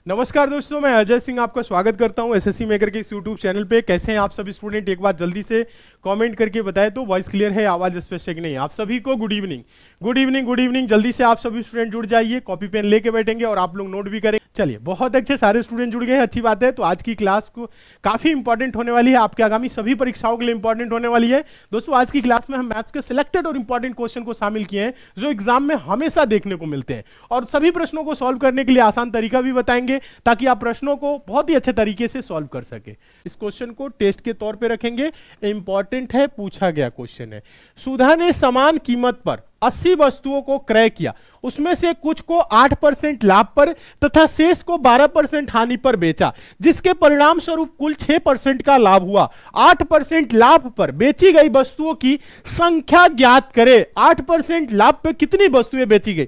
नमस्कार दोस्तों, मैं अजय सिंह आपका स्वागत करता हूं एसएससी मेकर के इस यूट्यूब चैनल पे। कैसे हैं आप सभी स्टूडेंट? एक बार जल्दी से कमेंट करके बताएं तो वॉइस क्लियर है, आवाज स्पष्ट है कि नहीं। आप सभी को good evening, good evening, good evening. जल्दी से आप सभी स्टूडेंट जुड़ जाइए, कॉपी पेन लेके बैठेंगे और आप लोग नोट भी करेंगे। चलिए, बहुत अच्छे, सारे स्टूडेंट जुड़ गए हैं, अच्छी बात है। तो आज की क्लास को काफी इंपॉर्टेंट होने वाली है, आपके आगामी सभी परीक्षाओं के लिए इंपॉर्टेंट होने वाली है। दोस्तों, आज की क्लास में हम मैथ्स के सिलेक्टेड और इंपॉर्टेंट क्वेश्चन को शामिल किए हैं जो एग्जाम में हमेशा देखने को मिलते हैं, और सभी प्रश्नों को सॉल्व करने के लिए आसान तरीका भी बताएंगे ताकि आप प्रश्नों को बहुत ही अच्छे तरीके से सॉल्व कर सके। इस क्वेश्चन को टेस्ट के तौर पे रखेंगे, इंपॉर्टेंट है, पूछा गया क्वेश्चन है। सुधा ने समान कीमत पर 80 वस्तुओं को क्रय किया, उसमें से कुछ को 8% लाभ पर तथा शेष को 12% हानि पर बेचा, जिसके परिणाम स्वरूप कुल 6% का लाभ हुआ। 8% लाभ पर बेची गई वस्तुओं की संख्या ज्ञात करें। 8% लाभ पर कितनी वस्तुएं बेची गई?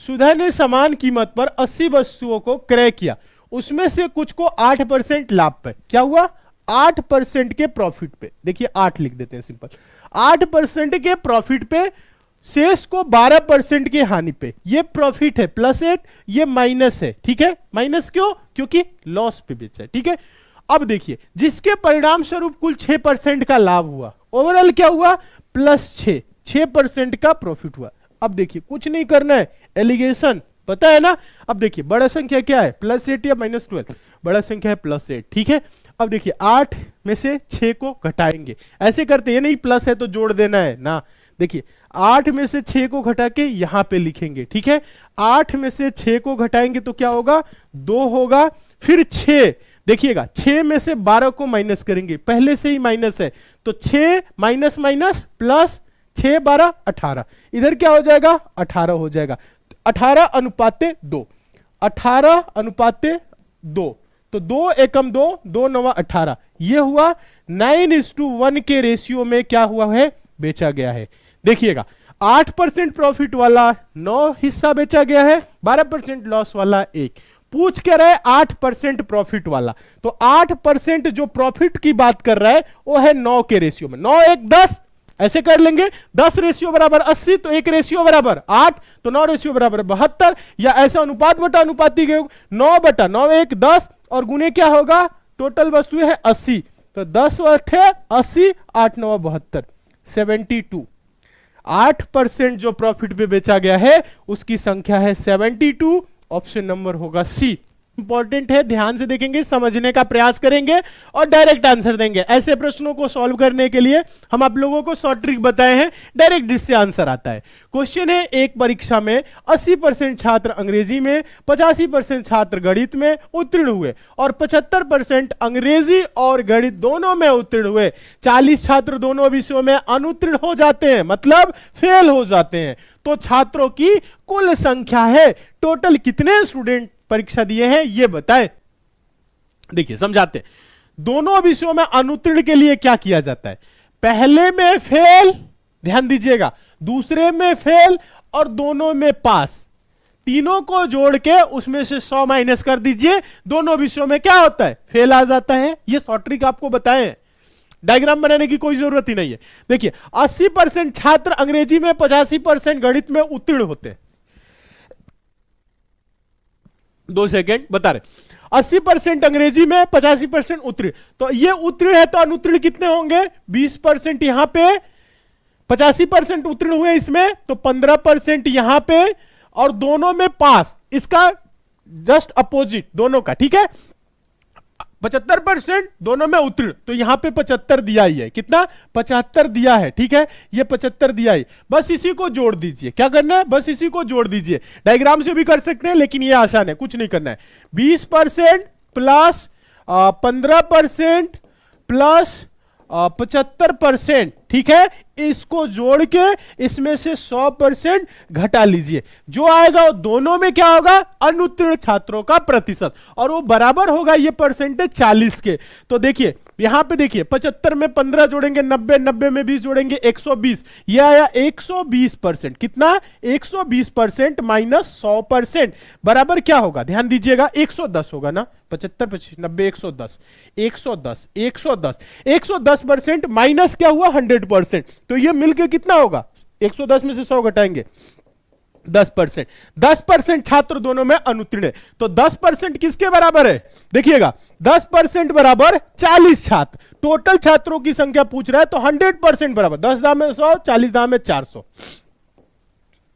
सुधा ने समान कीमत पर 80 वस्तुओं को क्रय किया, उसमें से कुछ को 8% लाभ पे, क्या हुआ? 8% के प्रॉफिट पे, देखिए 8 लिख देते हैं सिंपल, 8% के प्रॉफिट पे, शेष को 12% के हानि पे। ये प्रॉफिट है +8, ये माइनस है, ठीक है। माइनस क्यों? क्योंकि लॉस पे बेचा है, ठीक है। अब देखिए, जिसके परिणाम स्वरूप कुल 6% का लाभ हुआ, ओवरऑल क्या हुआ? +6, 6% का प्रॉफिट हुआ। अब देखिए, कुछ नहीं करना है, एलिगेशन पता है ना। अब देखिए, बड़ा संख्या क्या है? +8 या -12? बड़ा संख्या है +8, ठीक है। अब देखिए, 8 में से 6 को घटाएंगे, ऐसे करते, ये नहीं प्लस है तो जोड़ देना है ना। देखिए, 8 में से 6 को घटा के यहां पे लिखेंगे, ठीक है। 8 में से 6 को घटाएंगे तो क्या होगा? 2 होगा। फिर 6, देखिएगा, 6 में से 12 को माइनस करेंगे, पहले से ही माइनस है तो 6 माइनस माइनस प्लस, 6 12 18, इधर क्या हो जाएगा? 18 हो जाएगा। 18:2, 18:2, तो 2 एकम 2, 2 9 18, ये हुआ 9:1 के रेशियो में क्या हुआ है? बेचा गया है। देखिएगा, 8% प्रॉफिट वाला 9 हिस्सा बेचा गया है, 12% लॉस वाला 1। पूछ क्या रहा है? 8% प्रॉफिट वाला, तो 8% जो प्रॉफिट की बात कर रहा है वो है 9 के रेशियो में। 9 1 10, ऐसे कर लेंगे, 10 रेशियो बराबर 80, तो 1 रेशियो बराबर 8, तो 9 रेशियो बराबर 72, या ऐसा अनुपात बटा अनुपाती के 9 बटा 9 1 10, और गुने क्या होगा? टोटल वस्तुएं है 80, तो 10 8 80, 8 9 72, 72। 8% जो प्रॉफिट पे बेचा गया है उसकी संख्या है 72। ऑप्शन नंबर होगा सी। इंपॉर्टेंट है, ध्यान से देखेंगे, समझने का प्रयास करेंगे और डायरेक्ट आंसर देंगे। ऐसे प्रश्नों को सॉल्व करने के लिए हम आप लोगों को शॉर्ट ट्रिक बताए हैं, डायरेक्ट जिससे आंसर आता है। क्वेश्चन है, एक परीक्षा में 80% छात्र अंग्रेजी में, 85% छात्र गणित में उत्तीर्ण हुए और 75% अंग्रेजी और गणित दोनों में उत्तीर्ण हुए। 40 छात्र दोनों विषयों में अनुत्तीर्ण हो जाते हैं, मतलब फेल हो जाते हैं। तो छात्रों की कुल संख्या है। टोटल कितने स्टूडेंट परीक्षा दिए हैं ये बताएं। देखिए, समझाते हैं। दोनों विषयों में अनुत्तीर्ण के लिए क्या किया जाता है? पहले में फेल, ध्यान दीजिएगा, दूसरे में फेल और दोनों में पास। तीनों को जोड़ के उसमें से 100 माइनस कर दीजिए, दोनों विषयों में क्या होता है? फेल आ जाता है। ये शॉर्ट ट्रिक आपको बताएं, डायग्राम बनाने की कोई जरूरत ही नहीं है। देखिए, 80% छात्र अंग्रेजी में, 85% गणित में उत्तीर्ण होते हैं। 2 सेकेंड बता रहे, 80% अंग्रेजी में, 85% उत्तीर्ण, तो ये उत्तीर्ण है तो अनुत्तीर्ण कितने होंगे? 20% यहां पे, 85% उत्तीर्ण हुए इसमें, तो 15% यहां पे, और दोनों में पास, इसका जस्ट अपोजिट दोनों का, ठीक है। 75% दोनों में उत्तीर्ण, तो यहां पे 75 दिया ही है। कितना? 75 दिया है, ठीक है। ये 75 दिया है, बस इसी को जोड़ दीजिए। क्या करना है? बस इसी को जोड़ दीजिए। डायग्राम से भी कर सकते हैं, लेकिन ये आसान है, कुछ नहीं करना है। 20% प्लस 15% प्लस 75%, ठीक है। इसको जोड़ के इसमें से 100% घटा लीजिए, जो आएगा वो दोनों में क्या होगा? अनुत्तीर्ण छात्रों का प्रतिशत, और वो बराबर होगा ये परसेंटेज 40 के। तो देखिए, यहां पे देखिए, 75 में 15 जोड़ेंगे 90, 90 में 20 जोड़ेंगे 120, ये आया 120%। कितना? 120% माइनस 100% बराबर क्या होगा? ध्यान दीजिएगा, 110 होगा ना। 75 25 90 110, 110 110 110% माइनस क्या हुआ? 100%। तो ये मिलके कितना होगा? 110 में से 100 घटाएंगे 10%। 10% छात्र दोनों में अनुत्तीर्ण है, तो 10% किसके बराबर है? देखिएगा 10% बराबर 40 छात्र, टोटल छात्रों की संख्या पूछ रहा है, तो 100% बराबर 10 दाम में 100, 40 दाम में 400,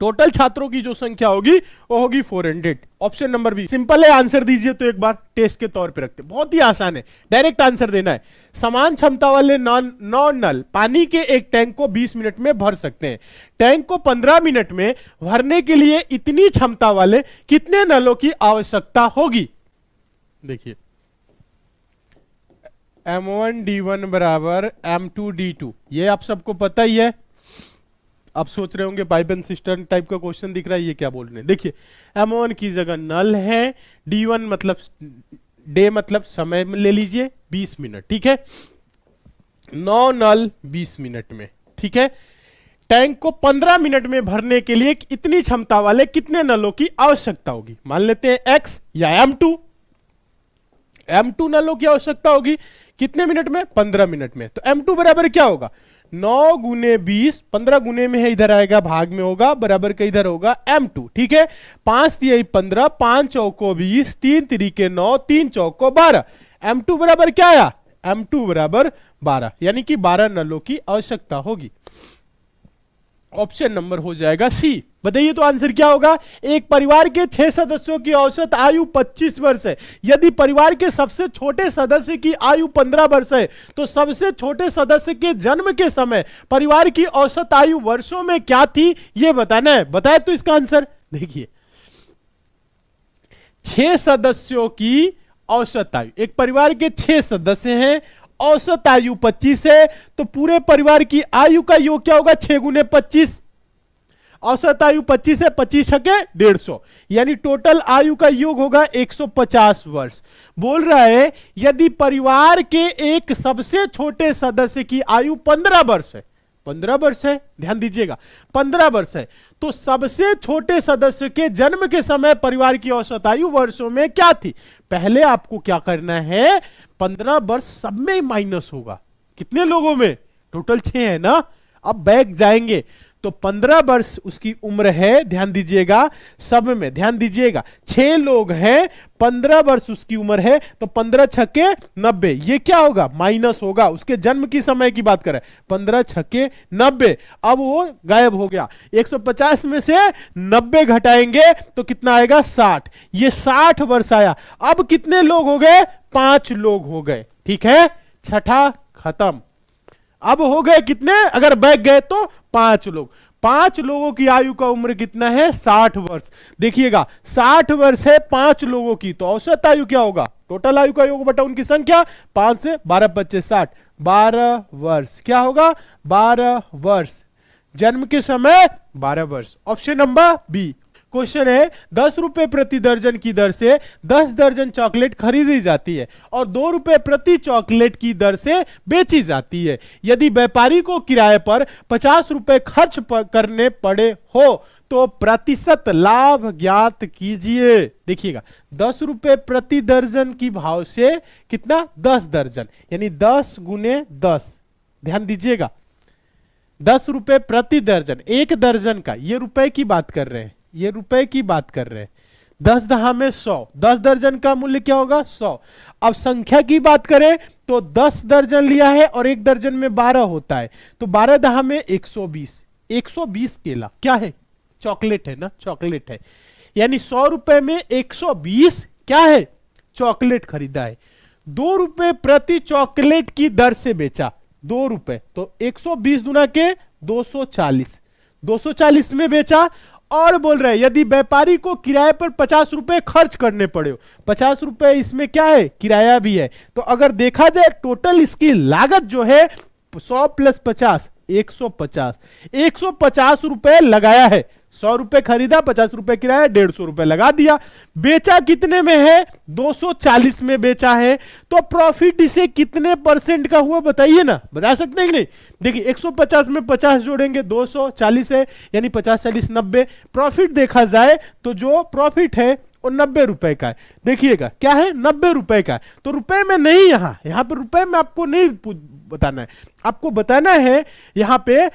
टोटल छात्रों की जो संख्या होगी वो होगी 400। ऑप्शन नंबर बी सिंपल है, आंसर दीजिए तो एक बार टेस्ट के तौर पे रखते, बहुत ही आसान है, डायरेक्ट आंसर देना है। समान क्षमता वाले नौ नल पानी के एक टैंक को 20 मिनट में भर सकते हैं। टैंक को 15 मिनट में भरने के लिए इतनी क्षमता वाले कितने नलों की आवश्यकता होगी? देखिए M1D1 बराबर M2D2, ये आप सबको पता ही है। आप सोच रहे होंगे पाइप एंड सिस्टम टाइप का क्वेश्चन दिख रहा है, ये क्या बोल रहे हैं? देखिए M1 की जगह नल है, D1 मतलब डे मतलब समय में ले लीजिए 20 मिनट, ठीक है, 9 नल 20 मिनट में, ठीक है। टैंक को 15 मिनट में भरने के लिए इतनी क्षमता वाले कितने नलों की आवश्यकता होगी? मान लेते हैं X या M2 नलों की आवश्यकता होगी कितने मिनट में? 15 मिनट में। तो M2 बराबर क्या होगा? 9 गुने 20, 15 गुने में है, इधर आएगा भाग में होगा, बराबर का इधर होगा M2, ठीक है। 5 तिहाई 15, 5 चौको 20, 3 तिरिके 9, 3 चौको 12। M2 बराबर क्या आया? M2 बराबर 12, यानी कि 12 नलों की आवश्यकता होगी। ऑप्शन नंबर हो जाएगा सी। बताइए तो आंसर क्या होगा? एक परिवार के 6 सदस्यों की औसत आयु 25 वर्ष है। यदि परिवार के सबसे छोटे सदस्य की आयु 15 वर्ष है, तो सबसे छोटे सदस्य के जन्म के समय परिवार की औसत आयु वर्षों में क्या थी, यह बताना है। बताए तो इसका आंसर देखिए, 6 सदस्यों की औसत आयु, एक परिवार के 6 सदस्य हैं, औसत आयु 25 है, तो पूरे परिवार की आयु का योग क्या होगा? 6 गुने 25, औसत आयु 25 है, 25 छके 150, यानी टोटल आयु का योग होगा 150 वर्ष। बोल रहा है यदि परिवार के एक सबसे छोटे सदस्य की आयु 15 वर्ष है, 15 वर्ष है, ध्यान दीजिएगा 15 वर्ष है, तो सबसे छोटे सदस्य के जन्म के समय परिवार की औसत आयु वर्षों में क्या थी? पहले आपको क्या करना है, 15 वर्ष सब में माइनस होगा, कितने लोगों में? टोटल 6 है ना। अब बैक जाएंगे तो 15 वर्ष उसकी उम्र है, ध्यान दीजिएगा, सब में ध्यान दीजिएगा, 6 लोग हैं, 15 वर्ष उसकी उम्र है, तो 15 छक्के 90, ये क्या होगा? माइनस होगा, उसके जन्म की समय की बात करें, 15 छक्के 90, अब वो गायब हो गया। 150 में से 90 घटाएंगे तो कितना आएगा? 60, ये 60 वर्ष आया। अब कितने लोग हो गए? 5 लोग हो गए, ठीक है, छठा खत्म। अब हो गए कितने? अगर बैठ गए तो 5 लोग। 5 लोगों की आयु का उम्र कितना है? 60 वर्ष। देखिएगा 60 वर्ष है 5 लोगों की, तो औसत आयु क्या होगा? टोटल आयु का योग बटा उनकी संख्या, 5 से 12 25 60, 12 वर्ष। क्या होगा? 12 वर्ष। जन्म के समय 12 वर्ष। Option number B. क्वेश्चन है 10 रुपए प्रति दर्जन की दर से 10 दर्जन चॉकलेट खरीदी जाती है और 2 रुपए प्रति चॉकलेट की दर से बेची जाती है। यदि व्यापारी को किराए पर 50 रुपए खर्च करने पड़े हो तो प्रतिशत लाभ ज्ञात कीजिए। देखिएगा 10 रुपए प्रति दर्जन की भाव से कितना? 10 दर्जन, यानी 10 गुने 10, ध्यान दीजिएगा 10 रुपए प्रति दर्जन, एक दर्जन का, ये रुपए की बात कर रहे हैं, ये रुपए की बात कर रहे हैं। 10 दहा में 100, 10 दर्जन का मूल्य क्या होगा? 100। अब संख्या की बात करें तो 10 दर्जन लिया है और एक दर्जन में 12 होता है, तो 12 दहा में 120, 120 केला क्या है? चॉकलेट है ना, चॉकलेट है, यानी 100 रुपए में 120 क्या है? चॉकलेट खरीदा है। 2 रुपए प्रति चॉकलेट की दर से बेचा, 2 रुपए, तो 120 गुना के 240, 240 में बेचा। और बोल रहे हैं यदि व्यापारी को किराए पर 50 रुपए खर्च करने पड़े हो, 50 रुपए इसमें क्या है? किराया भी है, तो अगर देखा जाए टोटल इसकी लागत जो है 100 प्लस 50, 150, 150 रुपए लगाया है। 100 रुपए खरीदा, 50 रुपए किराया, 150 रुपए लगा दिया। बेचा कितने में है? 240 में बेचा है, तो प्रॉफिट इसे कितने परसेंट का हुआ बताइए ना, बता सकते हैं कि नहीं? देखिए 150 में 50 जोड़ेंगे 240 है, यानी 50 40 90। प्रॉफिट देखा जाए तो जो प्रॉफिट है वो 90 रुपए का है। देखिएगा क्या है? 90 रुपए का है। तो रुपए में नहीं, यहां पर रुपए में आपको नहीं बताना है, आपको बताना है यहां पे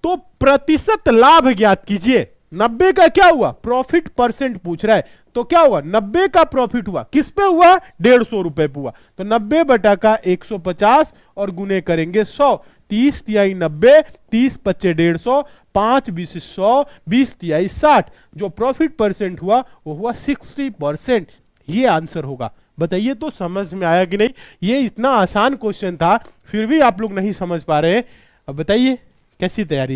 तो प्रतिशत लाभ ज्ञात कीजिए। 90 का क्या हुआ, प्रॉफिट परसेंट पूछ रहा है, तो क्या हुआ 90 का प्रॉफिट हुआ, किस पे हुआ, 150 रुपए पे हुआ, तो 90 बटा का 150 और गुने करेंगे 100, 30 तिहाई 90, 30 पच्चे 150, 5 20 100, 20 तिहाई 60, जो प्रॉफिट परसेंट हुआ वो हुआ 60%। ये आंसर होगा। बताइए तो समझ में आया कि नहीं? ये इतना आसान क्वेश्चन था, फिर भी आप लोग नहीं समझ पा रहे। अब बताइए कैसी तैयारी है।